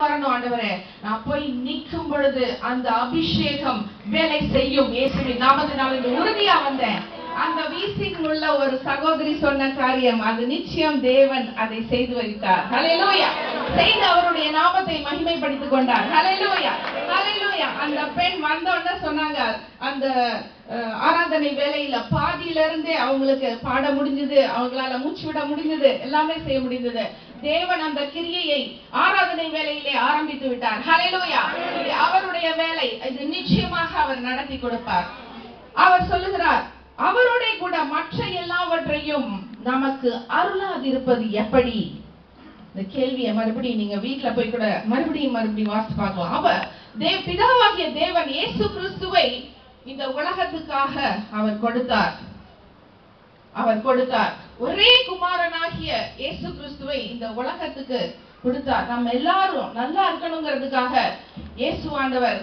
ஆண்டவரே, நான் போய் நிற்கும் பொழுது அந்த அபிஷேகம் வேலை செய்யும் இயேசுவின் நாமத்தினால் என்று உறுதியா வந்தேன். அந்த வீசிங் உள்ள ஒரு சகோதரி சொன்ன காரியம் அது நிச்சயம் தேவன் அதை செய்து வைத்தார். ஹல்லேலூயா. செய்து அவருடைய நாமத்தை மகிமைப்படுத்திக் கொண்டார். ஹல்லேலூயா, ஹல்லேலூயா. அந்த பெண் வந்தோடனே சொன்னாங்க, அந்த ஆராதனை வேலையில பாதியில இருந்தே அவங்களுக்கு பாட முடிஞ்சது, அவங்களால மூச்சு விட முடிஞ்சது, எல்லாமே செய்ய முடிந்தது. தேவன் அந்த கிரியையை ஆராதனை வேலையிலே ஆரம்பித்து விட்டார். ஹல்லேலூயா. அவருடைய வேலை இது நிச்சயமாக அவர் நடத்தி கொடுப்பார். அவர் சொல்லுகிறார், அவரோட கூட மற்ற எல்லாவற்றையும் நமக்கு அருளாதிருப்பது எப்படி? இந்த கேள்வியை மறுபடியும் நீங்க வீட்டுல போய் கூட மறுபடியும் வாசித்து பார்க்கலாம். அவர் பிதாவாகிய தேவன் இயேசு கிறிஸ்துவை இந்த உலகத்துக்காக அவர் கொடுத்தார். ஒரே குமாரனாகிய இயேசு கிறிஸ்துவை இந்த உலகத்துக்கு கொடுத்தார். நம்ம எல்லாரும் நல்லா இருக்கணுங்கிறதுக்காக இயேசு ஆண்டவர்